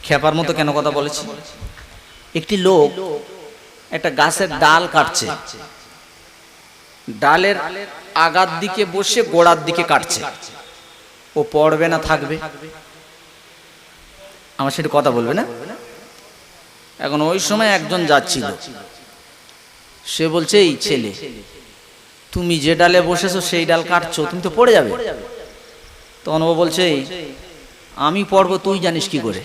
খেপার মতো কেন কথা বলেছি? একটি লোক একটা গাছের ডাল কাটছে, ডালের আগার দিকে বসে গোড়ার দিকে কাটছে। ও পড়বে না থাকবে? আমার সেটা কথা বলবে না। এখন ওই সময় একজন যাচ্ছিল, সে বলছে, এই ছেলে, তুমি যে ডালে বসেছো সেই ডাল কাটছো, তুমি তো পড়ে যাবে। তখন ও বলছে, আমি পড়বো তুই জানিস কি করে?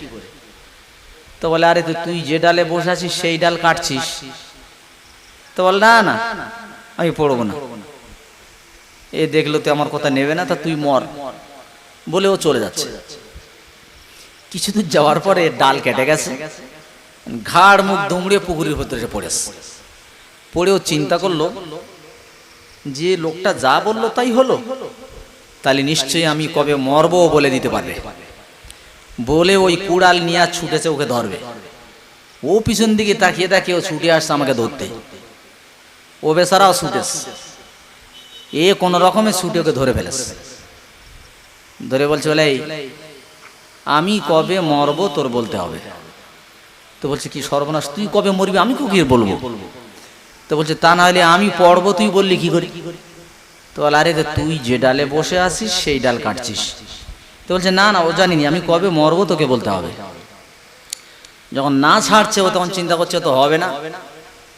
তো বলে, আরে তুই যে ডালে বসে আছিস সেই ডাল কাটছিস। তো বল, না না আমি পড়বো না। এ দেখলো তো আমার কথা নেবে না, তা তুই মর বলে ও চলে যাচ্ছে। কিছুদূর যাওয়ার পরে ডাল কেটে গেছে, ঘাড় মুখ দুমড়িয়ে পুকুরের ভেতরে পড়েছে। পড়েও চিন্তা করলো যে লোকটা যা বললো তাই হলো, তাহলে নিশ্চয়ই আমি কবে মরবো বলে দিতে পারবে। বলে ওই কুড়াল নিয়ে ছুটেছে ওকে ধরবে। ও পিছন দিকে তাকিয়ে তাকিয়ে ও ছুটে আসছে আমাকে ধরতে। ও বেচারাও ছুটেছে, এ কোন রকমে ছুটে ওকে ধরে ফেলেছে। ধরে বলছে, বলে আমি কবে মরবো তোর বলতে হবে। তো বলছে, কি সর্বনাশ, তুই কবে মরবি আমি কি বলবো? তো বলছে, তা না হলে আমি পড়বো তুই বললি কি করি? তো বলে, আরে তুই যে ডালে বসে আছিস সেই ডাল কাটছিস। তো বলছে, না না ও জানিনি, আমি কবে মরবো তোকে বলতে হবে। যখন না ছাড়ছে ও তখন চিন্তা করছে তো হবে না।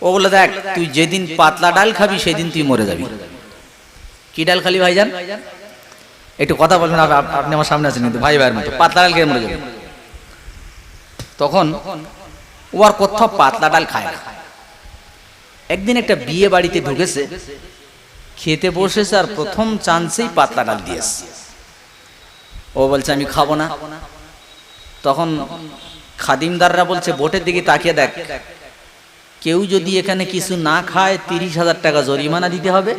ও বলে, দেখ তুই যেদিন পাতলা ডাল খাবি সেদিন তুই মরে যাবি। কি ডাল খালি ভাইজান? একটু কথা বলবেন, আপনি আমার সামনে আছেন কিন্তু ভাই ভাইয়ের মতো। পাতলা ডাল খেয়ে মরে যাবে। তখন ও আর কোথাও পাতলা ডাল খায় না। একদিন একটা বিয়ে বাড়িতে ঢুকেছে, খেতে বসেছে, আর প্রথম চান্সেই পাতলা ডাল দিয়েছে। ও বলছে, আমি খাবো না। তখন খাদিমদাররা বলছে, বোটের দিকে তাকিয়ে দেখ, কেউ যদি এখানে কিছু না খায় 30,000 টাকা জরিমানা দিতে হবে,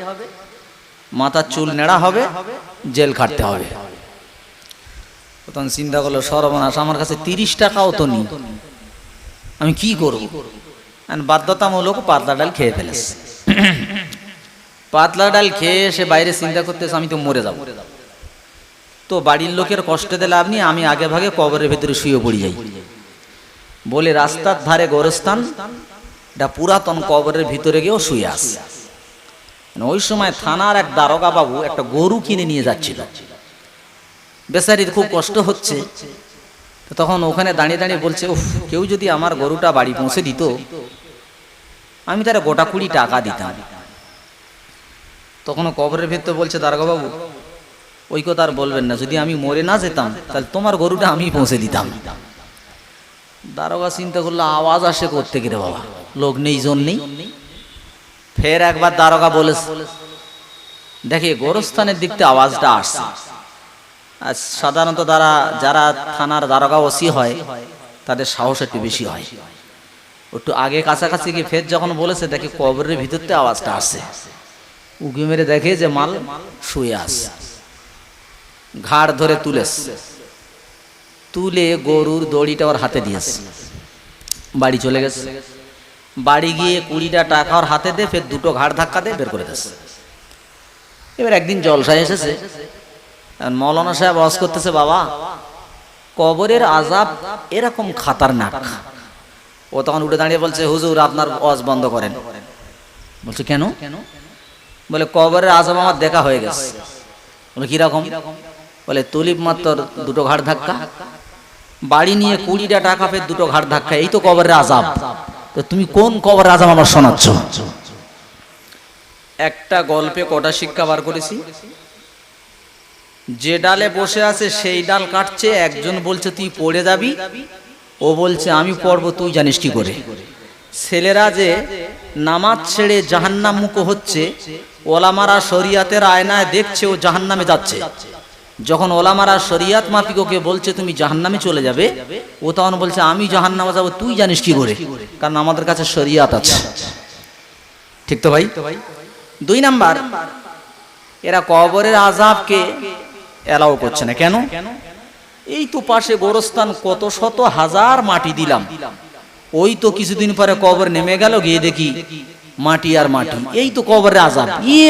মাথার চুল নেড়া হবে, জেল খাটতে হবে। তখন চিন্তা করলো, সর্বনাশ, আমার কাছে 30 টাকাও তো নেই, আমি কি করব? বাধ্যতামূলক পাতলা ডাল খেয়ে ফেলেছে। পাতলা ডাল খেয়ে সে বাইরে চিন্তা করতেছে, আমি তো মরে যাব। তো বাড়ির লোকের কষ্ট দিলে লাভ নেই, আমি আগে ভাগে কবরের ভেতরে শুয়ে পড়ে যাই বলে রাস্তার ধারে গোরস্থান, এটা পুরাতন কবরের ভিতরে গিয়েও শুয়ে আসে। ওই সময় থানার এক দারোগা বাবু একটা গরু কিনে নিয়ে যাচ্ছিল। বেচারির খুব কষ্ট হচ্ছে। তখন ওখানে দাঁড়িয়ে দাঁড়িয়ে বলছে, উফ, কেউ যদি আমার গরুটা বাড়ি পৌঁছে দিত, আমি তারা গোটা 20 টাকা দিতাম। তখন কবরের ভেতর বলছে, দারোগা বাবু ওই কথা আর বলবেন না, যদি আমি মরে না যেতাম তাহলে তোমার গরুটা আমি পৌঁছে দিতাম। দারোগা চিন্তা করলো, আওয়াজ আসে করতে গিয়ে বাবা, লোক নেই জন নেই। ফের একবার দারোগা বলেছে, দেখে গোরস্থানের দিক থেকে আওয়াজটা আসছে। আর সাধারণত যারা থানার দারোগা ওসি হয় তাদের সাহস একটু বেশি হয়। একটু আগে কাছাকাছি গিয়ে ফের যখন বলেছে, দেখে কবরের ভিতর থেকে আওয়াজটা আসছে। উঁকি মেরে দেখে যে মাল শুয়ে আসছে। ঘাড় ধরে তুলে গরুর দড়িটা ওর হাতে দিয়েছে, বাড়ি চলে গেছে। বাড়ি গিয়ে 20টা টাকা ওর হাতে দিয়ে ফের 2টো ঘাড় ধাক্কা দিয়ে বের করে দিয়েছে। এবার একদিন জলসায় এসেছে, মৌলানা সাহেব ওয়াজ করতেছে, বাবা কবরের আযাব এরকম খাতারনাক। ও তখন উঠে দাঁড়িয়ে বলছে, হুজুর আপনার ওয়াজ বন্ধ করেন। বলছে, কেন? বলে, কবরের আযাব আমার দেখা হয়ে গেছে। বলে, কিরকম? বলে, তুলিপ মাত্র 2টো ঘাড় ধাক্কা, বাড়ি নিয়ে 20টা টাকা ফের 2টো ঘাড় ধাক্কা, এই তো কবরের আযাব। তো তুমি কোন কবরের আযাব আমার শোনাচ্ছ? একটা গল্পে কটা শিক্ষা বার করেছি। যে ডালে বসে আছে সেই ডাল কাটছে, একজন বলছে তুই পড়ে যাবি, ও বলছে আমি পড়বো তুই জানিস কি করে। ছেলেরা যে নামাজ ছেড়ে জাহান্নাম মুখ হচ্ছে, ওলামারা শরিয়াতের আয়নায় দেখছে ও জাহান্নামে যাচ্ছে। যখন ওলামারা শরিয়াত মাফিক ওকে বলছে তুমি জাহান্নামে চলে যাবে, ও তখন বলছে আমি জাহান্নামে যাব তুই জানিস কি করে, কারণ আমাদের কাছে শরিয়াত আছে। ঠিক তো ভাই? 2 নাম্বার, এরা কবরের আযাবকে এলাও করছে না। কেন? এই তো পাশে গোরস্থান, কত শত হাজার মাটি দিলাম, ওই তো কিছুদিন পরে কবর নেমে গেল, গিয়ে দেখি মাটি আর মাটি, এই তো কবরের আযাব।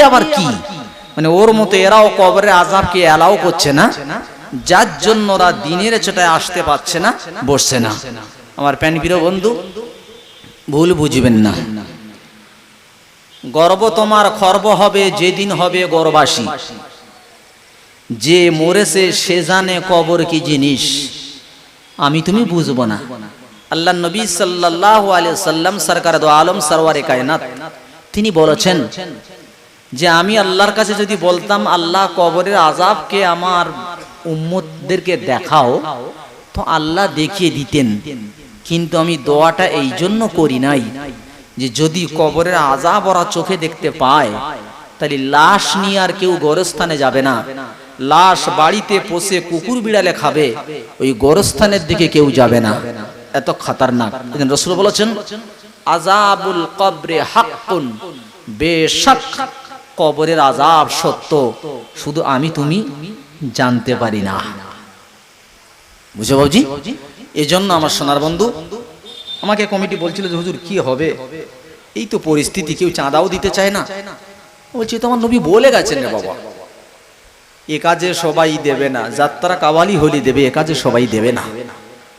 আবার কি মানে ওর মতো এরাও কবরের আযাবকে এলাও করছে না, যার জন্য ওরা দিনের চটায় আসতে পারছে না, বসছে না। আমার প্রাণপ্রিয় বন্ধু, ভুল বুঝবেন না। গর্ব তোমার খর্ব হবে যেদিন হবে গর্বাসী। যে মরেছে সে জানে কবর কি জিনিস, আমি তুমি বুঝবো না। আল্লাহ নবী সাল্লাল্লাহু আলাইহি সাল্লাম সরকার দো আলম সরওয়ারে কায়নাত তিনি বলেছেন যে আমি আল্লাহর কাছে যদি বলতাম আল্লাহ কবরের আযাবকে আমার উম্মতদেরকে দেখাও, তো আল্লাহ দেখিয়ে দিতেন। কিন্তু আমি দোয়াটা এই জন্য করি নাই যে যদি কবরের আযাব ওরা চোখে দেখতে পায় তাহলে লাশ নিয়ে আর কেউ গোরস্থানে যাবে না, লাশ বাড়িতে পোষে কুকুর বিড়ালে খাবে, ওই গোরস্থানের দিকে কেউ যাবে না, এত খতরনাক। রাসূল বলেছেন আযাবুল কবরে হাক্কুন, বেশক কবরের আযাব সত্য, শুধু আমি তুমি জানতে পারি না। বুঝো বাবুজি? এজন্য আমার সোনার বন্ধু, আমাকে কমিটি বলছিল যে হুজুর কি হবে, এই তো পরিস্থিতি, কেউ চাঁদাও দিতে চায় না। বলছি তোমার নবী বলে গেছেন রে বাবা, এ কাজে সবাই দেবে না, যাত্রা কাওয়ালি হলি দেবে, এ কাজে সবাই দেবে না।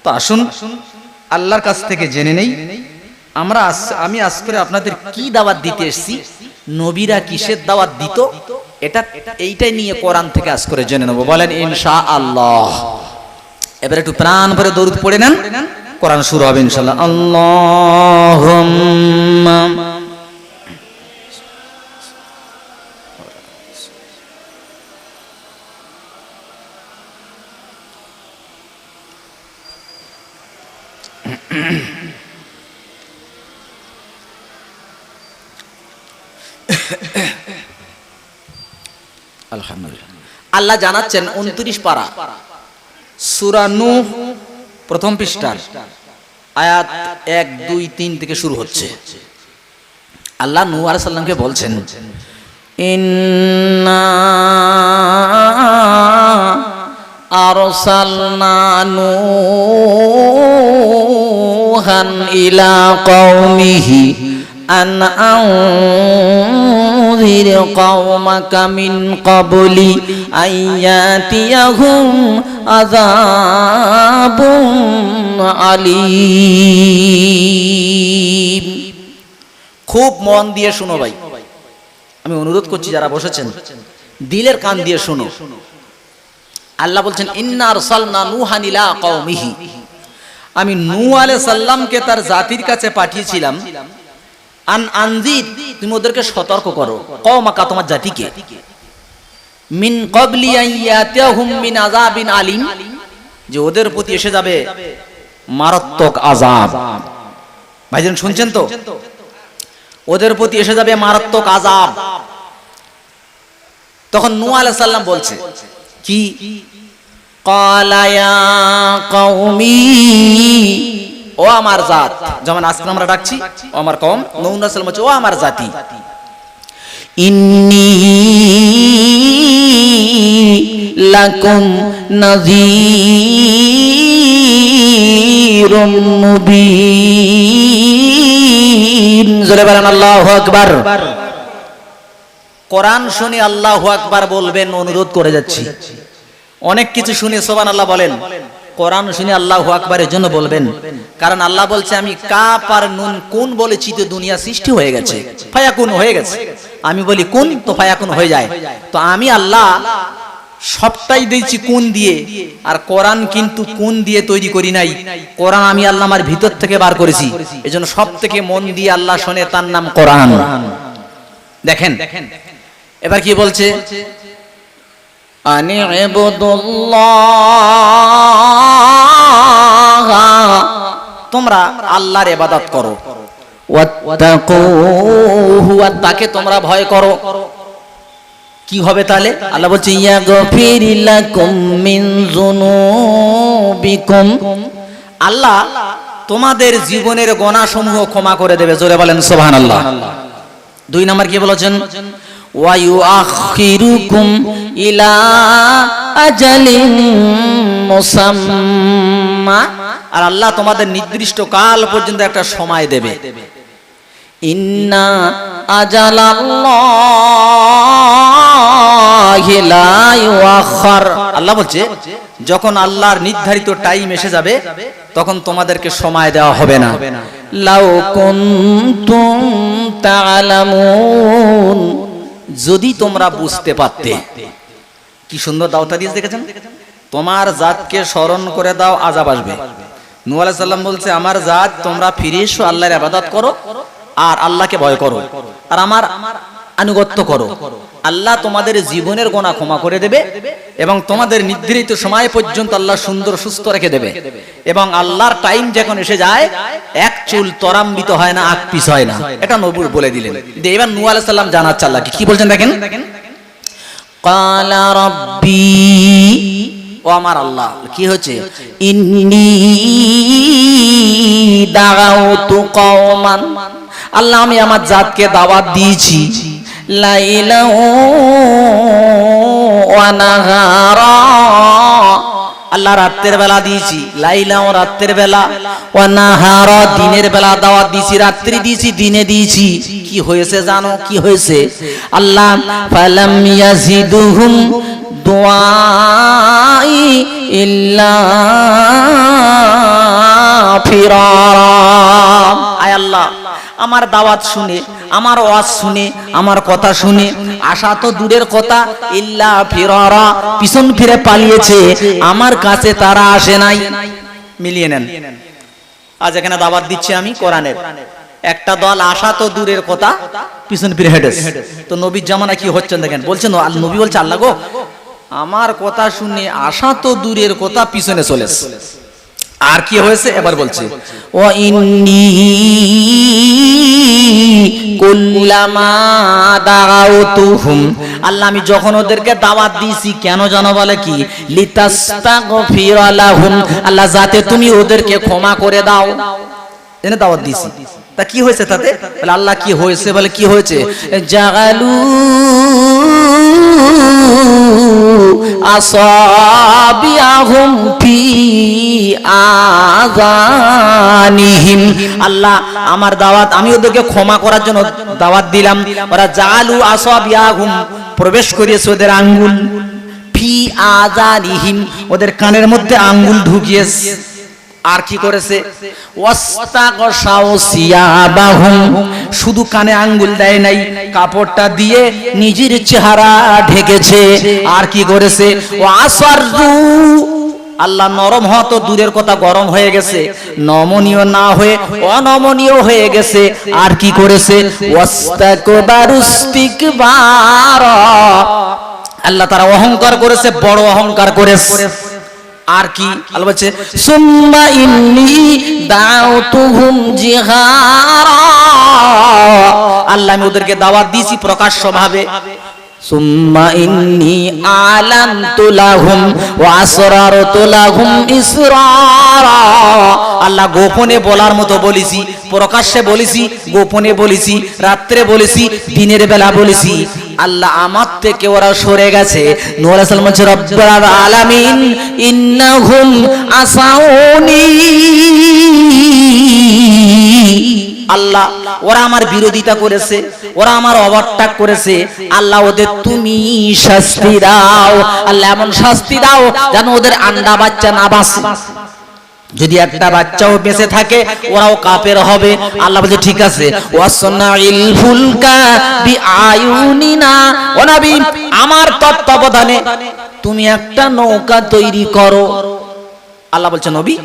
তো আসুন আল্লাহর কাছ থেকে জেনে নেই আমি আজ করে আপনাদের কি দাওয়াত দিতে এসেছি, নবীরা কিসের দাওয়াত দিত, এইটাই নিয়ে কোরআন থেকে আজ করে জেনে নেব। বলেন ইনশাআল্লাহ। এবারে একটু প্রাণ ভরে দরুদ পড়ে নেন, কোরআন শুরু হবে ইনশাআল্লাহ। আল্লাহুম্মা আলহামদুলিল্লাহ। আল্লাহ জানাচ্ছেন 29 পারা সূরা নূহ প্রথম পৃষ্ঠার আয়াত 1, 2, 3 থেকে শুরু হচ্ছে। আল্লাহ নূহ আলাইহিস সালামকে বলছেন ইন্না আরসালনা নূহান ইলা কওমিহি আন আনযির কওমাকা মিন ক্বাবলি আইয়াতিয়াহুম আযাবুন আলীম। খুব মন দিয়ে শুনো ভাই, আমি অনুরোধ করছি যারা বসেছেন দিলের কান দিয়ে শুনো। আল্লাহ বলছেন ইন্না আরসালনা নূহান ইলা কওমিহি, আমি নূহ আলাইহিস সালামকে তার জাতির কাছে পাঠিয়েছিলাম। আন আনজির, তুমি ওদেরকে সতর্ক করো, কওমাকা তোমার জাতিকে, মিন ক্বাবলি আইয়াতিয়াহুম মিন আযাবিন আলীম, যে ওদের প্রতি এসে যাবে মারাত্মক আযাব। ভাইজান শুনছেন তো? ওদের প্রতি এসে যাবে মারাত্মক আযাব। তখন নূহ আলাইহিস সালাম বলছে কি, ক্বালা ইয়া কওমি, ও আমার জাত, যেমন আজকে আমরা ডাকছি ও আমার কওম, নূহ আলাইহিস সালাম বলছে ও আমার জাতি, ইন্নী লাকুম নাযীরুম মুবিন। জোরে বলেন আল্লাহু আকবার। কোরআন শুনে আল্লাহু আকবার বলবেন, অনুরোধ করে যাচ্ছি। অনেক কিছু শুনে সুবহানাল্লাহ বলেন, কোরআন শুনে আল্লাহু আকবারের জন্য বলবেন, কারণ আল্লাহ বলছে আমি কাফ আর নুন কুন বলেছি তো দুনিয়া সৃষ্টি হয়ে গেছে, ফায়াকুন হয়ে গেছে। আমি বলি কুন তো ফায়াকুন হয়ে যায়। তো আমি আল্লাহ সবটাই দিয়েছি কুন দিয়ে, আর কোরআন কিন্তু কুন দিয়ে তৈরি করি নাই। কোরআন আমি আল্লাহ আমার ভিতর থেকে বার করেছি, এজন্য সব থেকে মন দিয়ে আল্লাহ শোনে, তার নাম কোরআন। দেখেন এবার কি বলছে, তোমরা আল্লাহর ইবাদত করো, ওয়াত্তাকুহু, তাকে তোমরা ভয় করো। কি হবে তাহলে? আল্লাহ বলছে ইয়াগফির লাকুম মিন যুনুবিকুম, আল্লাহ তোমাদের জীবনের গুনাহসমূহ ক্ষমা করে দেবে। জোরে বলেন সুবহানাল্লাহ। 2 নাম্বার কি বলেছেন, ওয়া ইউআখিরুকুম ইলা আজালিন মুসাম্মা, আর আল্লাহ তোমাদের নির্দিষ্ট কাল পর্যন্ত একটা সময় দেবে। ইন্না আজালাল্লাহ ইন্নাল্লাহি লা ইউআখার, আল্লাহ বলছে যখন আল্লাহর নির্ধারিত টাইম এসে যাবে তখন তোমাদেরকে সময় দেওয়া হবে না। লাউ কুনতুম তা'লামুন, যদি তোমরা বুঝতে পারতে। কি সুন্দর দাওয়াত দিয়েছে দেখেছেন, তোমার জাতকে স্মরণ করে দাও আযাব আসবে। নূহ আলাইহিস সালাম বলছে আমার জাত তোমরা ফিরে এসো, আল্লাহর ইবাদত করো আর আল্লাহকে ভয় করো আর আমার আনুগত্য করো, আল্লাহ তোমাদের জীবনের গুনাহ ক্ষমা করে দেবে এবং তোমাদের নির্ধারিত সময় পর্যন্ত আল্লাহ সুন্দর সুস্থ রেখে দেবে এবং আল্লাহর টাইম যখন এসে যায় এক চুল ত্বরান্বিত হয় না, আগ পিছ হয় না। এটা নবী বলে দিলেন। এবার নূহ আলাইহিস সালাম জানাচ্ছে আল্লাহকে, কি বলছেন দেখেন, ক্বালা রাব্বি, ও আমার আল্লাহ, কি হচ্ছে, ইন্নী দাআউতু কওমান, আল্লাহ আমি আমার জাতকে দাওয়াত দিয়েছি লাইলা ওয়া নাহারা, আল্লাহ রাতের বেলা দিয়েছি, লাইলা ও রাতের বেলা, ওয়া নাহারা দিনের বেলা দাওয়াত দিয়েছি, রাত্রি দিয়েছি, দিনে দিয়েছি। কি হয়েছে জানো, কি হয়েছে, আল্লাহ ফালাম ইয়াজিদুহুম দুআই ইল্লা ফিরারা, আয় আল্লাহ আমার দাওয়াত শুনে, আমার ওয়াজ শুনে, আমার কথা শুনে আশা তো দূরের কথা, ইল্লা ফিরারা পিছন ফিরে পালিয়েছে, আমার কাছে তারা আসে নাই। মিলিয়ে নেন, আজ এখানে দাওয়াত দিচ্ছি আমি কোরআনের, একটা দল আশা তো দূরের কথা পিছন ফিরে হেঁটেছে। তো নবীর জামানা কি হচ্ছেন দেখেন, বলছেন নবী বলছে আল্লাহ গো আমার কথা শুনে আশা তো দূরের কথা পিছনে চলেছে। আর কি হয়েছে এবার বলছে, ওয়া ইন্নী কুল্লামা দাআউতুহুম, আল্লাহ আমি যখন ওদেরকে দাওয়াত দিয়েছি কেন জানো বলে কি, লিতাস্তাগফিরা লাহুম, আল্লাহ যাতে তুমি ওদেরকে ক্ষমা করে দাও, এনে দাওয়াত দিয়েছি। তা কি হয়েছে তাতে, বলে আল্লাহ কি হয়েছে, বলে কি হয়েছে, জাগালু আসাবিয়াহুম ফি আযানিহিম, আল্লাহ আমার দাওয়াত আমি ওদেরকে ক্ষমা করার জন্য দাওয়াত দিলাম, ওরা জালু আসাবিয়াহুম প্রবেশ করিয়েছে ওদের আঙ্গুল, ফি আযানিহিম ওদের কানের মধ্যে আঙ্গুল ঢুকিয়েছে। আর কি করেছে, ওয়াস্তাগশাউ সিয়াবাহুম, শুধু কানে আঙ্গুল দেয় নাই, কাপড়টা দিয়ে নিজের চেহারা ঢেকেছে। আর কি করেছে, ওয়াসারু, আল্লাহ নরম হওয়া তো দূরের কথা গরম হয়ে গেছে, নমনীয় না হয়ে অনমনীয় হয়ে গেছে। আর কি করেছে, ওয়াস্তাকবারুস্তিকবার, আল্লাহ তারা অহংকার করেছে, বড় অহংকার করেছে। আর কি আল্লাহ বলছে, সুম্মা ইন্নী দাউতুহুম জিহারা, আল্লাহ আমি ওদেরকে দাওয়াত দিয়েছি প্রকাশ্যভাবে, সুম্মা ইন্নী আলানতু লাহুম ওয়া আসরারতু লাহুম ইসরারা, আল্লাহ গোপনে বলার মতো বলেছি, প্রকাশ্যে বলেছি, গোপনে বলেছি, রাত্রে বলেছি, দিনের বেলা বলেছি। আল্লাহ আমার থেকে ওরা সরে গেছে। নূহ আলাইহিস সালাম বলছে রব্বুল আলামিন ইন্নাহুম আসাউনি, আল্লাহ ওরা আমার বিরোধিতা করেছে, ওরা আমার ওভারটেক করেছে, আল্লাহ ওদের তুমি শাস্তি দাও, আল্লাহ এমন শাস্তি দাও যেন ওদের আন্ডা বাচ্চা না বাঁচে, যদি একটা বাচ্চাও বেঁচে থাকে ওরাও কাফের হবে। আল্লাহ বলছে ঠিক আছে, ওয়াসনাইল ফুলকা বিআয়ুনিনা, ও নবী আমার তত্ত্বাবধানে তুমি একটা নৌকা তৈরি করো। আল্লাহ বলছে নবী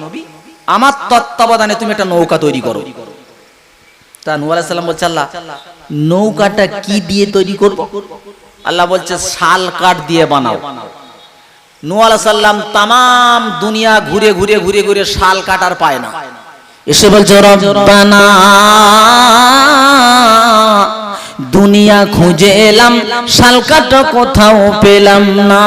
আমার তত্ত্বাবধানে তুমি একটা নৌকা তৈরি করো। তা নূহ আলাইহিস সালাম বলছে আল্লাহ নৌকাটা কি দিয়ে তৈরি করব? আল্লাহ বলছে শাল কাঠ দিয়ে বানাও। নূহ আলাইহিস সালাম तमाम দুনিয়া ঘুরে ঘুরে ঘুরে ঘুরে শাল কাঠ আর পায় না, এসে বলছে রব্বানা দুনিয়া খুঁজে এলাম শাল কাঠ কোথাও পেলাম না।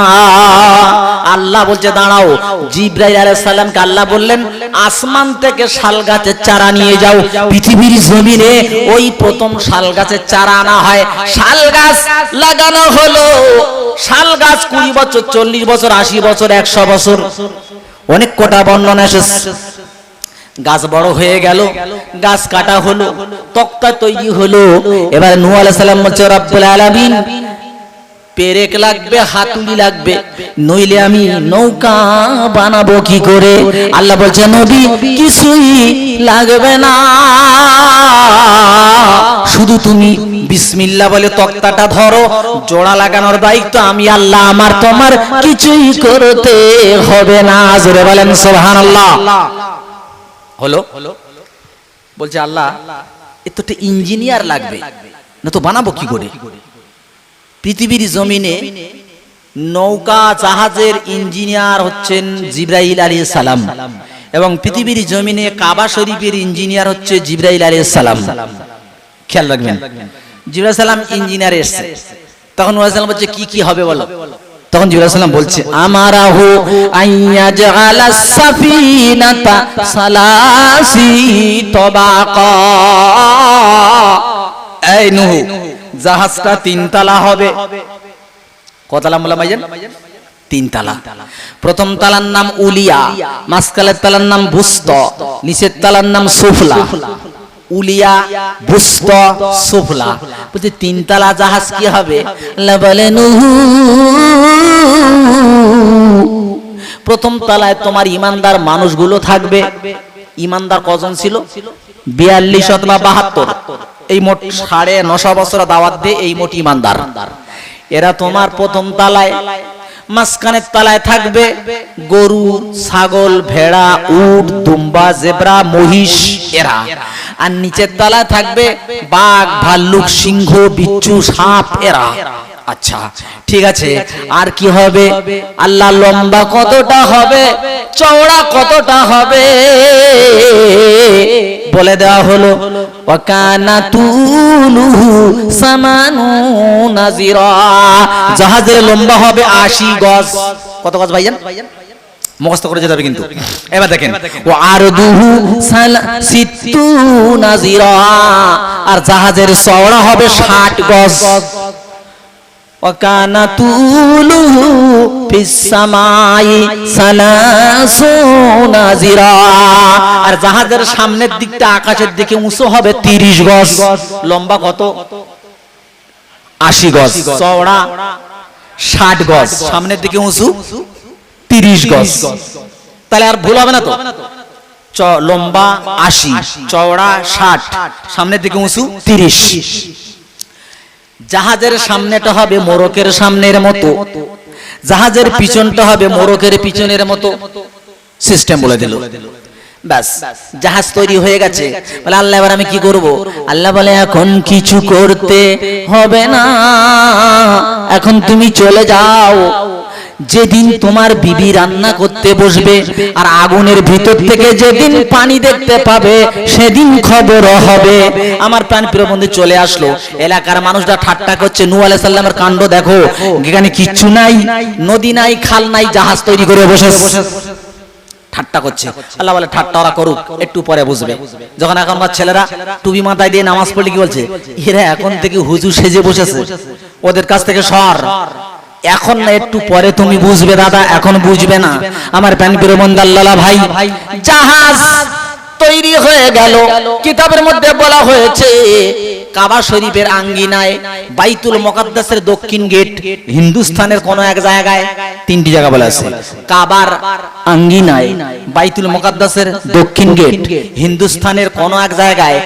আল্লাহ বলছে দাঁড়াও, জিবরাইল আলাইহিস সালামকে আল্লাহ বললেন আসমান থেকে শাল গাছের চারা নিয়ে যাও, পৃথিবীর জমিনে ওই প্রথম শাল গাছের চারা আনা হয়। শাল গাছ লাগানো হলো, শাল গাছ 20 বছর 40 বছর 80 বছর 100 বছর অনেক কটা বর্ণনা এসেছে। গাছ বড় হয়ে গেল, গাছ কাটা হলো, তক্তা তৈরি হলো। এবার নূহ আলাইহিস সালাম বলছে রব্বুল আলামিন পেরেক লাগবে, হাতুড়ি লাগবে, নইলে আমি নৌকা বানাবো কি করে? আল্লাহ বলছে নবী কিছুই লাগবে না, শুধু তুমি বিসমিল্লাহ বলে তক্তাটা ধরো, জোড়া লাগানোর দায়িত্ব আমি আল্লাহ, আমার তোমার কিছুই করতে হবে না। জোরে বলেন সুবহানাল্লাহ। হলো বলছে আল্লাহ এত একটা ইঞ্জিনিয়ার লাগবে, না তো বানাবো কি করে? পৃথিবীর জমিনে নৌকা জাহাজের ইঞ্জিনিয়ার হচ্ছেন জিবরাইল আলাইহিস সালাম, এবং পৃথিবীর জমিনে কাবা শরীফের ইঞ্জিনিয়ার হচ্ছে জিবরাইল আলাইহিস সালাম। খেয়াল রাখবেন, জিবরাইল সালাম ইঞ্জিনিয়ার এসেছে, তখন ওয়া সালাম বলছে কি কি হবে বলো? তখন জিবরাইল সালাম বলছে আমারাহু আইয়াজআলাস সাফিনাতা সালাসি তাবাকা, এই নূহ জাহাজটা 3 তালা হবে। কতলা মোলা ভাইজান? 3 তালা। প্রথম তালার নাম উলিয়া, মাঝখানের তালার নাম বুস্ত, নিচের তালার নাম সুফলা। উলিয়া, বুস্ত, সুফলা। বলছে 3 তালা জাহাজ কি হবে? আল্লাহ বলে নূহ প্রথম তলায় তোমার ইমানদার মানুষগুলো থাকবে। ইমানদার কজন ছিল? 42 অথবা 72, এই মোট 950 বছর দাওয়াত দিয়ে এই মোট ইমানদার। এরা তোমার প্রথম তলায়। মাঝখানের তলায় থাকবে গরু, ছাগল, ভেড়া, উট, দুম্বা, জেব্রা, মহিষ এরা। আর নিচের তলায় থাকবে বাঘ, ভাল্লুক, সিংহ, বিচ্ছু, সাপ এরা। আচ্ছা ঠিক আছে, আর কি হবে? আল্লাহ লম্বা কতটা হবে, চওড়া কতটা হবে বলে দেওয়া হলো। ওয়াকানা তুলুহু সামানুনা যিরা, জাহাজের লম্বা হবে 80 গজ। কত গজ ভাইজান? মুখস্থ করে যেতে হবে কিন্তু। এবার দেখেন ওয়া আরদুহু সিত্তুনা যিরা, আর জাহাজের চওড়া হবে 60 গজ। ওয়াকানা তুলুহু ফিস সামাই সালাসুনা যিরা, আর জাহাজের সামনের দিকটা আকাশের দিকে উঁচু হবে 30 গজ। লম্বা কত? 80 গজ, চওড়া 60 গজ, সামনের দিকে উঁচু 30 গজ। তাহলে আর ভুল হবে না তো? লম্বা 80, চওড়া 60, সামনের দিকে উঁচু 30। জাহাজের সামনেটা হবে মোরকের সামনের মতো, জাহাজের পিছনটা হবে মোরকের পিছনের মতো। সিস্টেম বলে দিল, ব্যাস জাহাজ তৈরি হয়ে গেছে। বলে আল্লাহ এবার আমি কি করব? আল্লাহ বলে এখন কিছু করতে হবে না, এখন তুমি চলে যাও। যেদিন তোমার বিবি রান্না করতে বসবে আর আগুনের ভিতর থেকে যেদিন পানি দেখতে পাবে সেদিন খবর হবে। আমার প্রাণ প্রিয় বন্ধু চলে আসলো, এলাকার মানুষরা ঠাট্টা করছে, নূহ আলাইহিস সালামের কাণ্ড দেখো, এখানে কিচ্ছু নাই, নদী নাই, খাল নাই, জাহাজ তৈরি করে বসেছে। ঠাট্টা করছে। আল্লাহ বলে ঠাট্টা ওরা করুক, একটু পরে বুঝবে। যখন এখনকার ছেলেরা টুপি মাথায় দিয়ে নামাজ পড়লে কি বলছে? এরা এখন থেকে হুজুর সেজে বসেছে, ওদের কাছ থেকে সর। এখন না, একটু পরে তুমি বুঝবে দাদা, এখন বুঝবে না। আমার প্রাণ প্রিয় বন্ধু আল্লাহ ভাই, জাহাজ তৈরি হয়ে গেল। কিতাবের মধ্যে বলা হয়েছে কাবা শরীফের আঙ্গিনায় বাইতুল মুকাদ্দাসের দক্ষিণ গেট, হিন্দুস্তানের কোন এক জায়গায়, 3টি জায়গা বলা আছে। কাবার আঙ্গিনায় বাইতুল মুকাদ্দাসের দক্ষিণ গেট, হিন্দুস্তানের কোন এক জায়গায়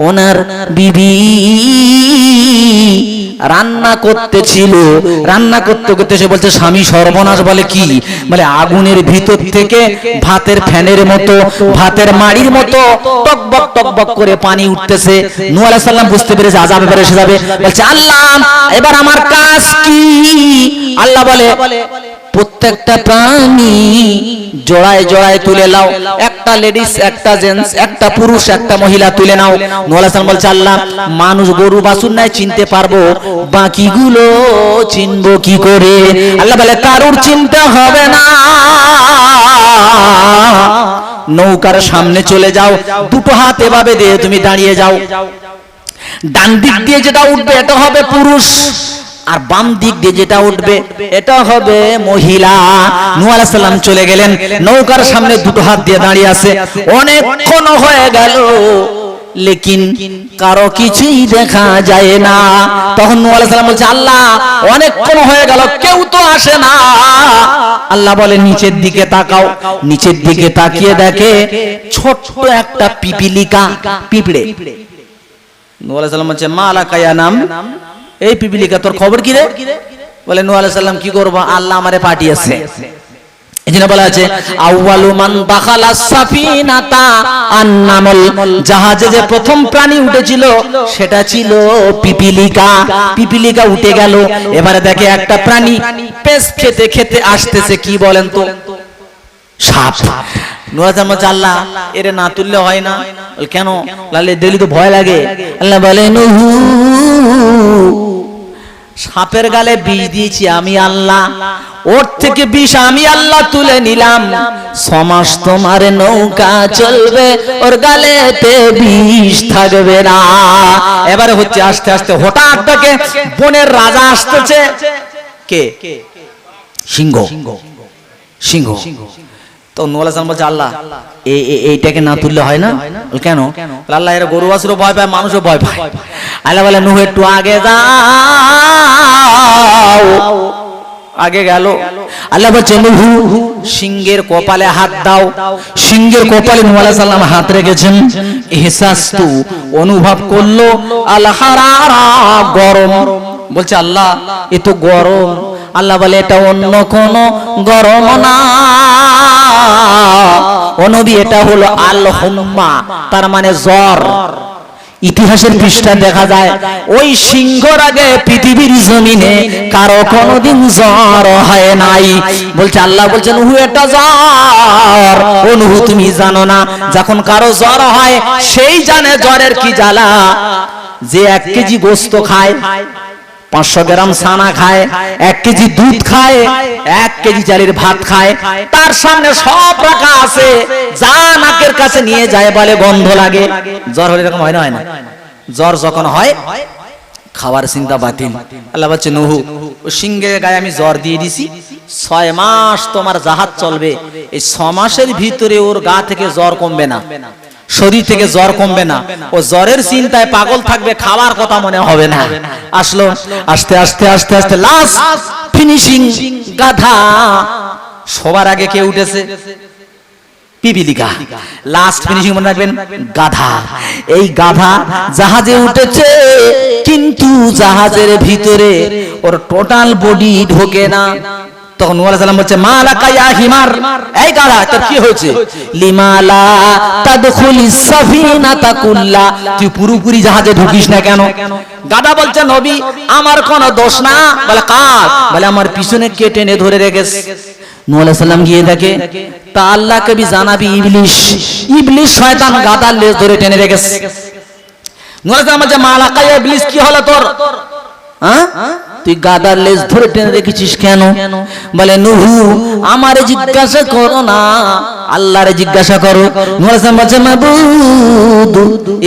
ওনার বিবি রান্না করতেছিল। রান্না করতে করতে সে বলছে স্বামী সর্বনাশ। বলে কি? বলে আগুনের ভিতর থেকে ভাতের ফ্যানের মতো, ভাতের মাড়ির মতো টকবক টকবক করে পানি উঠতেছে। নূহ আলাইহিস সালাম বুঝতে পেরেছে আযাব এবার এসে যাবে। বলছে আল্লাহ এবার আমার কাজ কি? আল্লাহ বলে প্রত্যেকটা প্রাণী জোড়ায় জোড়ায় তুলে নাও, একটা লেডিস, একটা জেন্টস, একটা পুরুষ, একটা মহিলা তুলে নাও। নূহ আলাইহিস সালাম বলছে আল্লাহ মানুষ গরু বাছুর নাই চিনতে পারবো, বাকিগুলো চিনবো কি করে? আল্লাহ বলে কারুর চিনতে হবে না, নৌকার সামনে চলে যাও, দুটো হাত এভাবে দিয়ে তুমি দাঁড়িয়ে যাও। ডান দিক দিয়ে যেটা উঠবে এটা হবে পুরুষ, আর বাম দিক দিয়ে যেটা উঠবে এটা হবে মহিলা। নূহ আলাইহিস সালাম চলে গেলেন, নৌকার সামনে দুটো হাত দিয়ে দাঁড়িয়ে আছে। অনেকক্ষণ হয়ে গেল, লেকিন কারো কিছুই দেখা যায় না। তখন নূহ আলাইহিস সালাম বলছে আল্লাহ অনেকক্ষণ হয়ে গেল কেউ তো আসে না। আল্লাহ বলে নিচের দিকে তাকাও। নিচের দিকে তাকিয়ে দেখে ছোট্ট একটা পিপিলিকা, পিঁপড়ে। নূহ আলাইহিস সালাম বলছে মা লাকা ইয়া নাম, এই পিপিলিকা তোর খবর কি রে? বলে নূহ আলাইহিস সালাম কি করব, আল্লাহ আমারে পাঠিয়েছে। এজন্য বলা আছে আউয়ালু মান দাখালাস সাফিনাতা আন্নামল, জাহাজে যে প্রথম প্রাণী উঠেছিল সেটা ছিল পিপিলিকা। পিপিলিকা উঠে গেল, এবারে দেখে একটা প্রাণী পেস খেতে খেতে আসতেছে, কি বলেন তো? সাপ। নূহ আলাইহিস সালাম আল্লাহ এরে না তুললে হয় না। কেন? লালে দিলি তো ভয় লাগে। আল্লাহ বলে নূহ সাপের গালে বিষ দিয়েছি আমি আল্লাহ, ওর থেকে বিষ আমি আল্লাহ তুলে নিলাম। 6 মাস তোমার নৌকা চলবে, ওর গালেতে বিষ থাকবে না। এবারে হচ্ছে আস্তে আস্তে হঠাৎ থেকে বনের রাজা আসতেছে। কে? সিংহ। সিংহ। তো নূহ আলাইহিস সালাম বলছে আল্লাহ এইটাকে না তুললে হয় না। কেন? আল্লাহ এর গরু বাছুরও ভয় পায়, মানুষও ভয় পায়। আল্লাহ বলে নূহ একটু আগে যাও। আগে গেল। আল্লাহ বলছে নূহ সিংহের কপালে হাত দাও। সিংহের কপালে নূহ আলাইহিস সালাম হাত রেখেছেন। ইহসাসতু অনুভব করলো আল হারারা গরম। বলছে আল্লাহ এ তো গরম। আল্লাহ বলে এটা অন্য কোন গরম না, ও নবী এটা হলো আল হুম্মা, তার মানে জ্বর। ইতিহাসের পৃষ্ঠা দেখা যায় ওই সিংহর আগে পৃথিবীর জমিনে কারো কোনোদিন জ্বর হয় নাই। বলছে আল্লাহ বলছেন নূহ এটা জ্বর। ও নূহ তুমি জানো না, যখন কারো জ্বর হয় সেই জানে জ্বরের কি জ্বালা। যে 1 কেজি গোশত খায়, 500 গ্রাম ছানা খায়, 1 কেজি দুধ খায়, 1 কেজি চালের ভাত খায়, তার সামনে সব রাখা আছে, যা নাকের কাছে নিয়ে যায় বলে গন্ধ লাগে। জ্বর হলে এরকম হয় না? হয় না? জ্বর যখন হয় খাবার চিন্তা বাতিল। আল্লাহ বলছে নূহ ও সিংহের গায়ে আমি জ্বর দিয়ে দিছি, 6 মাস তোমার জাহাজ চলবে। এই 6 মাসের ভিতরে ওর গা থেকে জ্বর কমবে না, শরীর থেকে জ্বর কমবে না, ও জ্বরের চিন্তায় পাগল থাকবে, খাওয়ার কথা মনে হবে না। আসলো আস্তে আস্তে আস্তে আস্তে লাস্ট ফিনিশিং গাধা। সবার আগে কে উঠেছে? পিপিলিকা। লাস্ট ফিনিশিং মনে রাখবেন গাধা। এই গাধা জাহাজে উঠেছে, কিন্তু জাহাজের ভিতরে ওর টোটাল বডি ঢোকে না। তখন নূহ আলাইহিস সালাম বলছে মা লাকা ইয়া হিমার, এই গাধা তোর কি হয়েছে? লিমালা তাদখুলিস সাফিনাতা কুল্লা, তুই পুরোপুরি জাহাজে ঢুকিস না কেন? গাধা বলছে নবী আমার কোনো দোষ না। বলে কার? বলে আমার পিছনে কে টেনে ধরে রেখেছে। নূহ আলাইহিস সালাম গিয়ে দেখে তা আল্লাহকে বি জানাবি ইবলিশ। ইবলিশ শয়তান গাধার লেজ ধরে টেনে রেখেছে। নূহ আলাইহিস সালাম বলছে মা লাকা ইয়া ইবলিশ কি হলো তোর? হ্যাঁ তুই গাদার লেজ ধরে টেনে রেখেছিস কেন? বলে নূহ আমারে জিজ্ঞাসা করো না, আল্লাহরে জিজ্ঞাসা করো। নূহ আলাইহিস সালাম বলছে মাবুদ,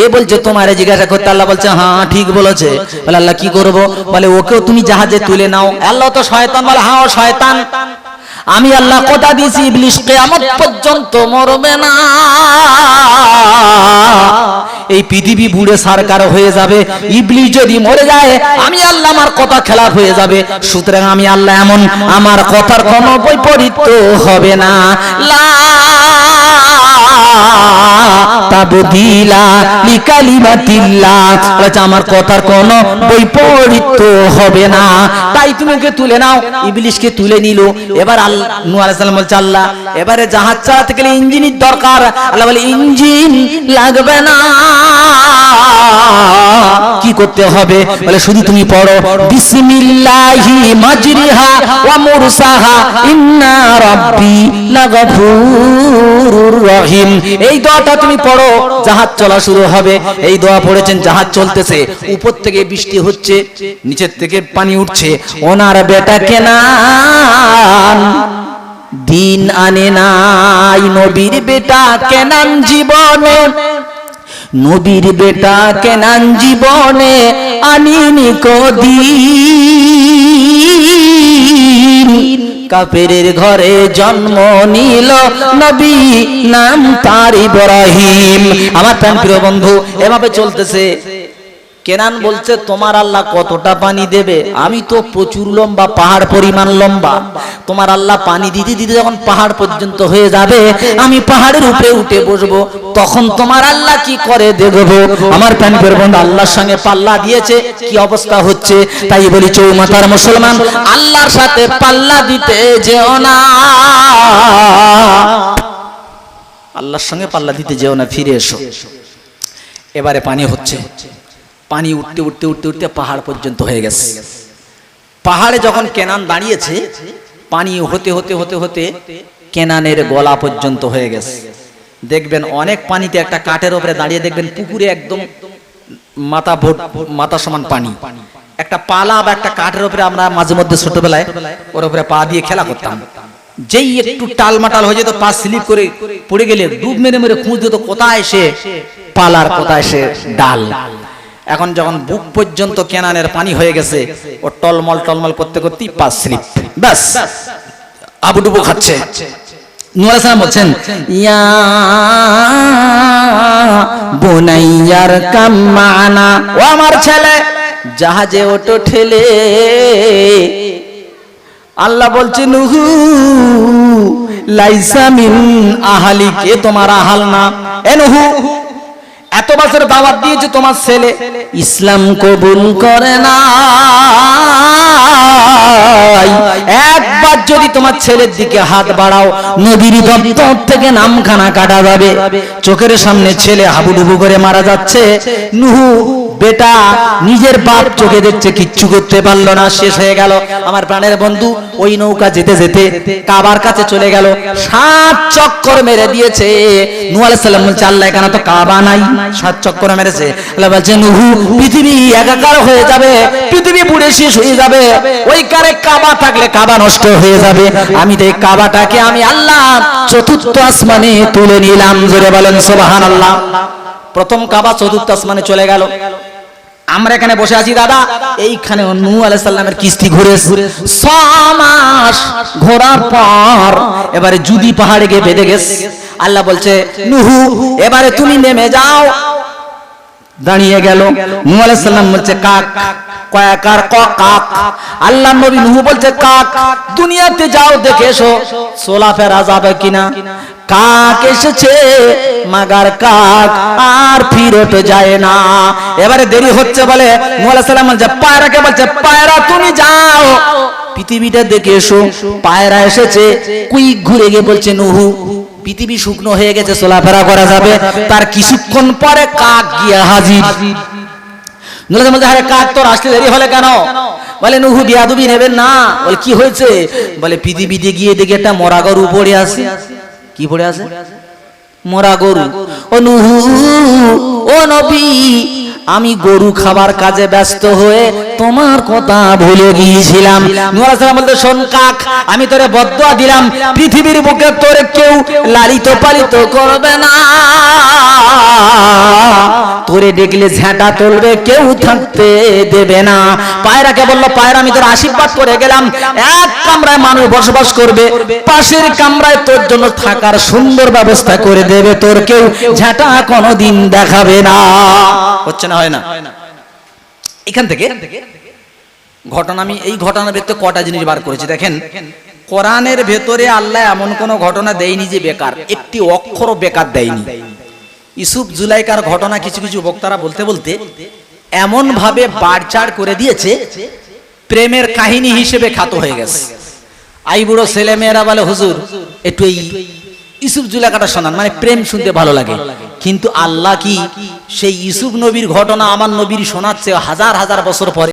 এ বলছে তোমারে জিজ্ঞাসা করতে। আল্লাহ বলছে হ্যাঁ ঠিক বলেছে। বলে আল্লাহ কি করব? বলে ওকেও তুমি জাহাজে তুলে নাও। আল্লাহ তো শয়তান। বলে হ্যাঁ ও শয়তান, আমি আল্লাহ কথা দিয়েছি ইবলিশ কিয়ামত পর্যন্ত মরবে না। এই পৃথিবী বুড়ে সরকার হয়ে যাবে, ইবলিশ যদি মরে যায় আমি আল্লাহ আমার কথা খেলাফ হয়ে যাবে। সুতরাং আমি আল্লাহ এমন, আমার কথার কোনো বৈপরীত্য হবে না। লা তাবদীলা লিকালিমাতিল্লাহ, বলে আমার কথার কোনো বৈপরীত্য হবে না। তাই তুমি ওকে তুলে নাও। ইবলিশকে তুলে নিল। এবার নূহ আলাইহিস সালাম বলছে আল্লাহ এবারে জাহাজ চালাতে গেলে ইঞ্জিনের দরকার। আল্লাহ বলে ইঞ্জিন লাগবে না। কি করতে হবে? বলে শুধু তুমি পড়ো বিসমিল্লাহি মাজরিহা ওয়া মুরসাহা ইন্না রাব্বি লাগাফুরুর রহিম। এই দোয়াটা তুমি পড়ো, জাহাজ চলা শুরু হবে। এই দোয়া পড়েছেন, জাহাজ চলতেছে, উপর থেকে বৃষ্টি হচ্ছে, নিচের থেকে পানি উঠছে। ওনার বেটা কেনান দিন আনে নাই। নবীর বেটা কেনান জীবনে, নবীর বেটা কেনান জীবনে আনিনি কদিন। কাফেরের ঘরে জন্ম নিল নবী, নাম তার ইব্রাহিম। আমার প্রিয় বন্ধু, এভাবে চলতেছে। কেনান বলছে তোমার আল্লাহ কতটা পানি দেবে? আমি তো প্রচুর লম্বা, পাহাড় পরিমাণ লম্বা। তোমার আল্লাহ পানি দিতে দিতে যখন পাহাড় পর্যন্ত হয়ে যাবে, আমি পাহাড়ের উপরে উঠে বসবো, তখন তোমার আল্লাহ কি করে দেখবো। আমার প্রাণের বন্ধু, আল্লাহর সঙ্গে পাল্লা দিয়েছে, কি অবস্থা হচ্ছে। তাই বলি চৌমাথার মুসলমান, আল্লাহর সাথে পাল্লা দিতে যেও না, আল্লাহর সঙ্গে পাল্লা দিতে যেও না, ফিরে এসো। এবারে পানি হচ্ছে, পানি উঠতে উঠতে উঠতে উঠতে পাহাড় পর্যন্ত হয়ে গেছে। পাহাড়ে যখন কেনান দাঁড়িয়েছে, পানি হতে হতে হতে হতে কেনানের গলা পর্যন্ত হয়ে গেছে। দেখবেন অনেক পানিতে একটা কাঠের উপরে দাঁড়িয়ে দেখবেন পুকুরে একদম মাথা সমান পানি, একটা পালা বা একটা কাঠের উপরে আমরা মাঝে মধ্যে ছোটবেলায় ওর উপরে পা দিয়ে খেলা করতাম। যেই একটু টালমাটাল হয়ে যেত, পা স্লিপ করে পড়ে গেলে ডুব মেরে মেরে খুঁজ দিত কোথায় সে পালার, কোথায় সে ডাল। এখন যখন বুক পর্যন্ত কেনানের পানি হয়ে গেছে, ও টলমল টলমল করতে করতেই পা স্লিপ, ব্যাস আবুডুবু খাচ্ছে। নূহ আলাইহিস সালাম বলছেন, ইয়া বুনাইয়ার কাম মানা, ও আমার ছেলে জাহাজে ওঠো ঠেলে। আল্লাহ বলছেন, নূহ লাইসা মিন আহলিকে, তোমার আহাল না। এ নূহ, এত বছর দাওয়াত দিয়েছে, তোমার ছেলে ইসলাম কবুল করে না। একবার যদি তোমার ছেলের দিকে হাত বাড়াও, নবীর দপ্তর থেকে নামখানা কাটা যাবে। চোখের সামনে ছেলে হাবুডুবু করে মারা যাচ্ছে। নূহ বেটা নিজের বাপ চোখে দেখছে, কিচ্ছু করতে পারলো না, শেষ হয়ে গেল। আমার প্রাণের বন্ধু, ওই নৌকা যেতে যেতে কাবার কাছে চলে গেল, 7 চক্কর মেরে দিয়েছে। নূহ আলাইহিস সালাম বলছে, আল্লাহ এখানে তো কাবা নাই, 7 চক্কর মেরেছে। আল্লাহ বলছে, নূহ পৃথিবী একাকার হয়ে যাবে, পৃথিবী পুড়ে শেষ হয়ে যাবে, ওই কারে কাবা থাকলে কাবা নষ্ট হয়ে যাবে। আমি তো এই কাবাটাকে আমি আল্লাহ চতুর্থ আসমানে তুলে নিলাম। জোরে বলেন সুবহানাল্লাহ। প্রথম কাবা চতুর্থ আসমানে চলে গেল। আমরা এখানে বসে আছি দাদা, এইখানে নূহ আলাইহিস সালামের কিস্তি ঘুরে 6 মাস ঘোরার পর এবারে জুদি পাহাড়ে গিয়ে বেঁধে গেছে। আল্লাহ বলছে, নূহ এবারে তুমি নেমে যাও। দাঁড়িয়ে গেল। নূহ আলাইহিস সালাম বলছে, কাক, কয়াকার কাক। আল্লাহ নবী নূহ বলছে, কাক দুনিয়াতে যাও, দেখে এসো চলাফেরা যাবে কিনা। কাক এসেছে, মাগার কাক আর ফিরত যায় না। এবারে দেরি হচ্ছে বলে নূহ আলাইহিস সালাম বলছে, পায়রাকে বলছে, পায়রা তুমি যাও, পৃথিবীটা দেখে এসো। পায়রা এসেছে, কুইক ঘুরে গিয়ে বলছে, নূহ পৃথিবী শুকনো হয়ে গেছে, চলাফেরা করা যাবে। তার কিছুক্ষণ পরে কাক গিয়ে হাজির। নূহ আলাইহিস সালাম বলছে, আরে কাক তোর আসতে দেরি হলে কেন? বলে, নূহ বিয়াদবি নেবেন না। বলে, কি হয়েছে? বলে, পৃথিবীতে গিয়ে দেখি একটা মরা গরু পড়ে আছে। কি পড়ে আছে? মরা গরু। ও নূহ, ও নবী, আমি গরু খাবার কাজে ব্যস্ত হয়ে তোমার কথা ভুলে গিয়েছিলাম। নূহ আলাইহিস সালাম বলতে, শোন কাক, আমি তোরে বদদুয়া দিলাম, পৃথিবীর বুকে তোরে কেউ লালিত পালিত করবে না, তোরে দেখলে ঝাঁটা তুলবে, কেউ থাকতে দেবে না। পায়রাকে বললো, পায়রা আমি তোর আশীর্বাদ করে গেলাম, এক কামরায় মানুষ বসবাস করবে, পাশের কামরায় তোর জন্য থাকার সুন্দর ব্যবস্থা করে দেবে, তোর কেউ ঝাঁটা কোনোদিন দেখাবে না। হচ্ছে না, হয় না? এখান থেকে ঘটনা, আমি এই ঘটনার ভেতরে কটা জিনিস বার করেছি দেখেন। কোরআনের ভেতরে আল্লাহ এমন কোন ঘটনা দেয়নি যে বেকার, একটি অক্ষরও বেকার দেয়নি। ইউসুফ জুলাইকার ঘটনা কিছু কিছু বক্তারা বলতে বলতে এমন ভাবে বাড়চাড় করে দিয়েছে, প্রেমের কাহিনী হিসেবে খ্যাত হয়ে গেছে। আই বুড়ো ছেলে মেয়েরা বলে, হুজুর একটু এই ইউসুফ জুলাইকাটা শোনান, মানে প্রেম শুনতে ভালো লাগে। কিন্তু আল্লাহ কি সেই ইউসুফ নবীর ঘটনা আমার নবীর শোনাচ্ছে হাজার হাজার বছর পরে?